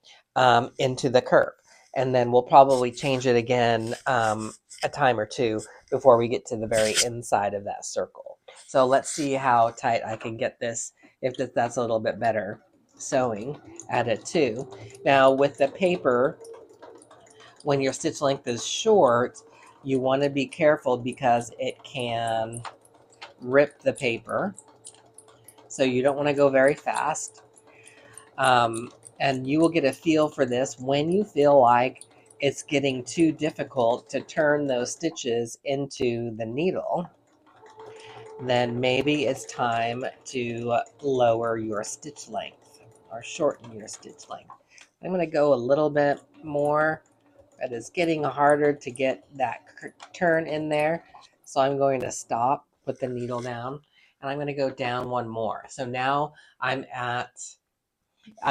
into the curve. And then we'll probably change it again a time or two before we get to the very inside of that circle. So let's see how tight I can get this, if that's a little bit better sewing at a 2. Now with the paper, when your stitch length is short, you want to be careful because it can rip the paper. So you don't want to go very fast. And you will get a feel for this when you feel like it's getting too difficult to turn those stitches into the needle. Then maybe it's time to lower your stitch length or shorten your stitch length. I'm going to go a little bit more, but it's getting harder to get that turn in there. So I'm going to stop, put the needle down, and I'm going to go down one more. So now I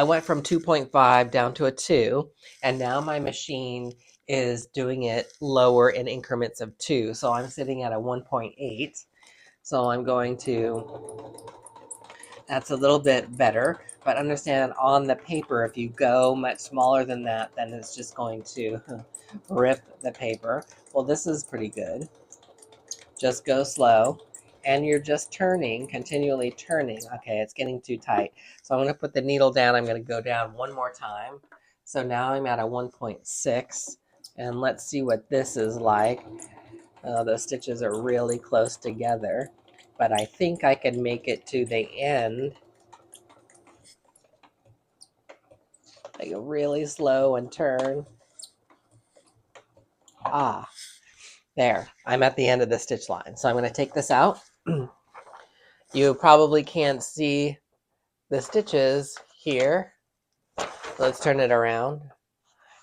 went from 2.5 down to a 2, and now my machine is doing it lower in increments of 2. So I'm sitting at a 1.8. So I'm going to, that's a little bit better, but understand on the paper, if you go much smaller than that, then it's just going to rip the paper. Well, this is pretty good. Just go slow. And you're just turning, continually turning. Okay, it's getting too tight. So I'm going to put the needle down. I'm going to go down one more time. So now I'm at a 1.6. And let's see what this is like. Those stitches are really close together. But I think I can make it to the end. I go really slow and turn. Ah, there. I'm at the end of the stitch line. So I'm going to take this out. You probably can't see the stitches here. Let's turn it around.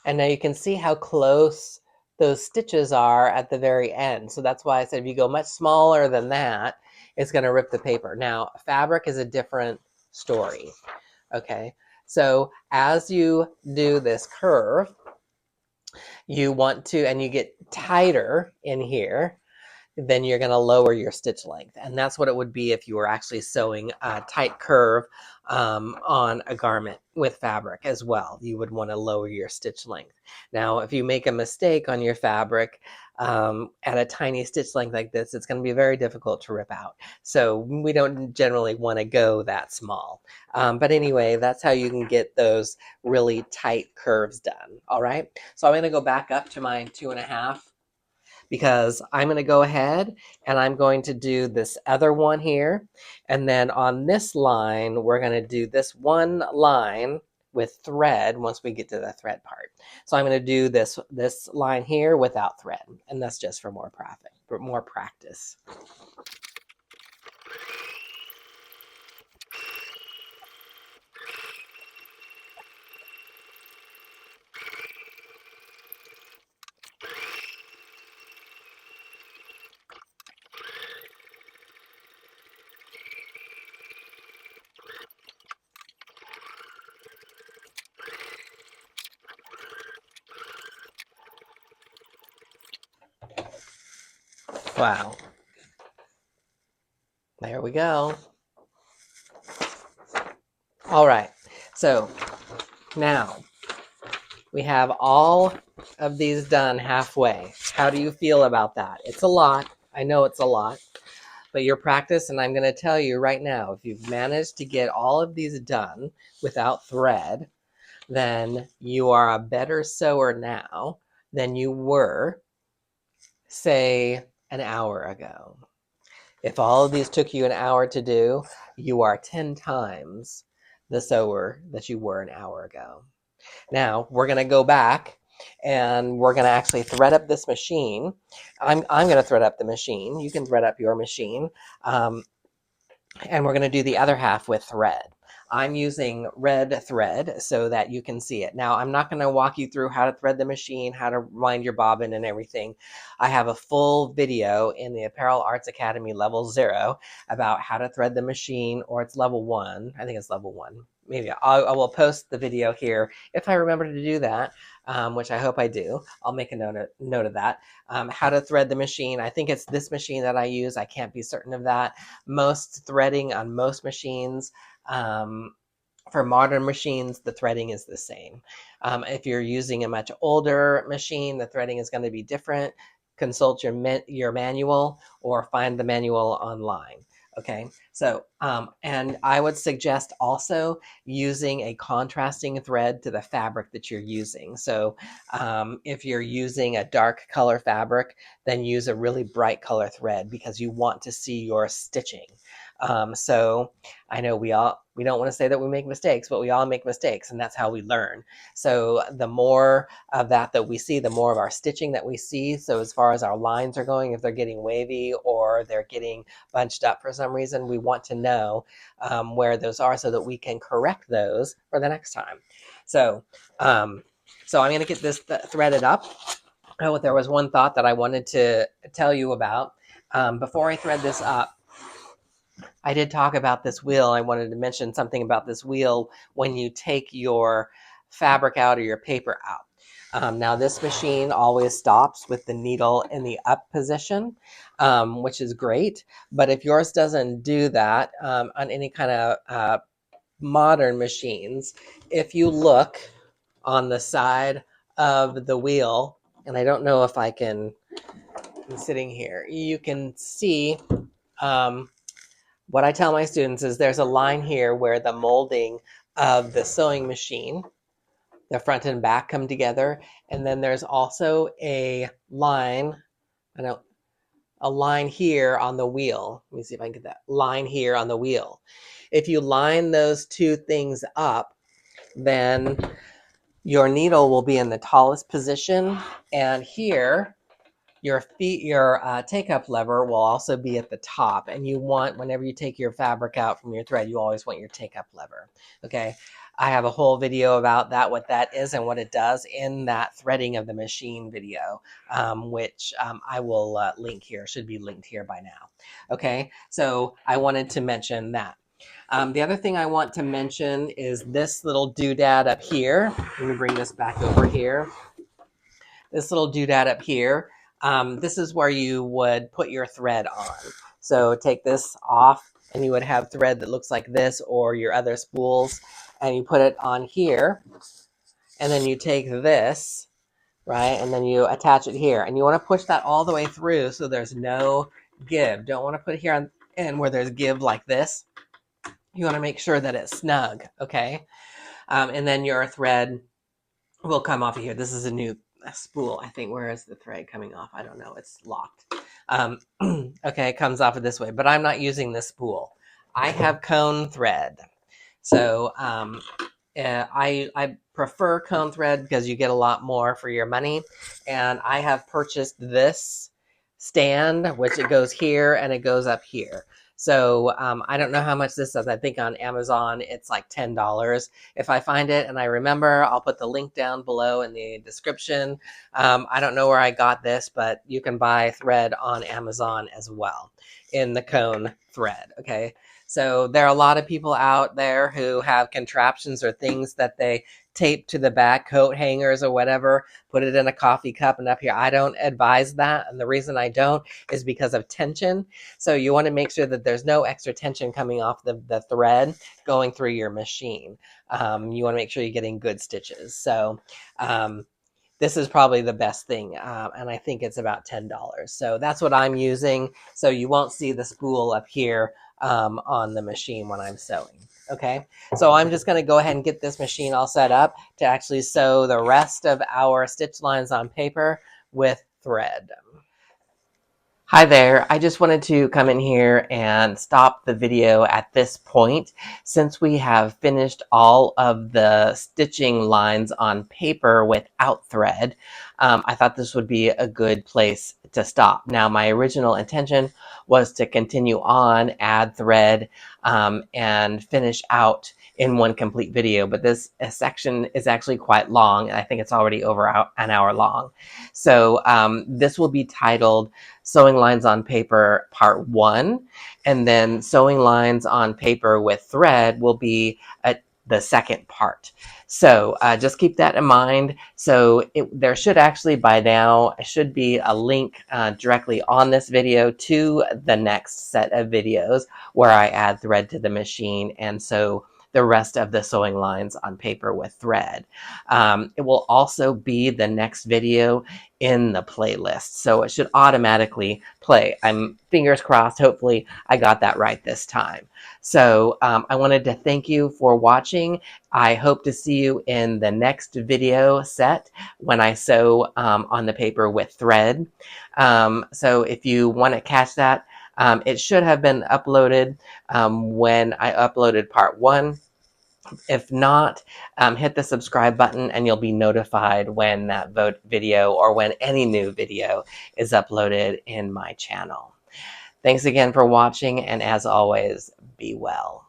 And now you can see how close those stitches are at the very end. So that's why I said if you go much smaller than that, it's going to rip the paper. Now, fabric is a different story. Okay, so as you do this curve, you want to, and you get tighter in here, then you're going to lower your stitch length. And that's what it would be if you were actually sewing a tight curve on a garment with fabric as well. You would want to lower your stitch length. Now, if you make a mistake on your fabric at a tiny stitch length like this, it's going to be very difficult to rip out. So we don't generally want to go that small. But anyway, that's how you can get those really tight curves done. All right. So I'm going to go back up to my 2.5. Because I'm going to go ahead and I'm going to do this other one here. And then on this line, we're going to do this one line with thread once we get to the thread part. So I'm going to do this line here without thread, and that's just for more practice. Wow. There we go. All right. So now we have all of these done halfway. How do you feel about that? It's a lot. I know it's a lot, but your practice, and I'm going to tell you right now, if you've managed to get all of these done without thread, then you are a better sewer now than you were, say, an hour ago. If all of these took you an hour to do, you are 10 times the sewer that you were an hour ago. Now, we're going to go back and we're going to actually thread up this machine. I'm going to thread up the machine. You can thread up your machine. And we're going to do the other half with thread. I'm using red thread so that you can see it. Now, I'm not going to walk you through how to thread the machine, how to wind your bobbin and everything. I have a full video in the Apparel Arts Academy Level 0 about how to thread the machine, or it's Level 1. I think it's Level 1. Maybe I will post the video here if I remember to do that, which I hope I do. I'll make a note of that. How to thread the machine. I think it's this machine that I use. I can't be certain of that. Most threading on most machines, for modern machines, the threading is the same. If you're using a much older machine, the threading is going to be different. Consult your manual or find the manual online. Okay, so and I would suggest also using a contrasting thread to the fabric that you're using. So if you're using a dark color fabric, then use a really bright color thread because you want to see your stitching. So I know we don't want to say that we make mistakes, but we all make mistakes, and that's how we learn. So the more of that we see, the more of our stitching that we see. So as far as our lines are going, if they're getting wavy or they're getting bunched up for some reason, we want to know where those are so that we can correct those for the next time. So I'm going to get this threaded up. Oh, there was one thought that I wanted to tell you about. Before I thread this up, I did talk about this wheel. I wanted to mention something about this wheel when you take your fabric out or your paper out. Now, this machine always stops with the needle in the up position, which is great. But if yours doesn't do that on any kind of modern machines, if you look on the side of the wheel, and I don't know if I can, I'm sitting here, you can see what I tell my students is there's a line here where the molding of the sewing machine, the front and back come together. And then there's also a line, a line here on the wheel. Let me see if I can get that line here on the wheel. If you line those two things up, then your needle will be in the tallest position. And here, your take up lever will also be at the top, and you want, whenever you take your fabric out from your thread, you always want your take up lever. Okay, I have a whole video about that, what that is and what it does in that threading of the machine video, which I will link here, should be linked here by now. Okay, so I wanted to mention that. The other thing I want to mention is this little doodad up here. Let me bring this back over here. This little doodad up here. This is where you would put your thread on. So take this off and you would have thread that looks like this or your other spools, and you put it on here, and then you take this, right, and then you attach it here, and you want to push that all the way through so there's no give. Don't want to put it here on and where there's give like this. You want to make sure that it's snug, okay? And then your thread will come off of here. This is a new spool, I think. Where is the thread coming off? I don't know. It's locked. Okay, it comes off of this way, but I'm not using this spool. I have cone thread. So I prefer cone thread because you get a lot more for your money. And I have purchased this stand, which it goes here and it goes up here. So I don't know how much this is. I think on Amazon it's like $10. If I find it and I remember, I'll put the link down below in the description. I don't know where I got this, but you can buy thread on Amazon as well in the cone thread. Okay. So there are a lot of people out there who have contraptions or things that they tape to the back, coat hangers or whatever, put it in a coffee cup and up here. I don't advise that. And the reason I don't is because of tension. So you want to make sure that there's no extra tension coming off the thread going through your machine. You want to make sure you're getting good stitches. So this is probably the best thing, and I think it's about $10. So that's what I'm using. So you won't see the spool up here on the machine when I'm sewing. Okay, so I'm just going to go ahead and get this machine all set up to actually sew the rest of our stitch lines on paper with thread. Hi there, I just wanted to come in here and stop the video at this point. Since we have finished all of the stitching lines on paper without thread, I thought this would be a good place to stop. Now, my original intention was to continue on, add thread, and finish out in one complete video, but this section is actually quite long, and I think it's already over an hour long. So this will be titled Sewing Lines on Paper Part 1, and then Sewing Lines on Paper with Thread will be the second part. So just keep that in mind. So there should actually by now should be a link directly on this video to the next set of videos where I add thread to the machine and sew the rest of the sewing lines on paper with thread. It will also be the next video in the playlist, so it should automatically play. I'm fingers crossed, hopefully I got that right this time. So I wanted to thank you for watching. I hope to see you in the next video set when I sew on the paper with thread. So if you want to catch that, it should have been uploaded when I uploaded part 1. If not, hit the subscribe button and you'll be notified when that video or when any new video is uploaded in my channel. Thanks again for watching, and as always, be well.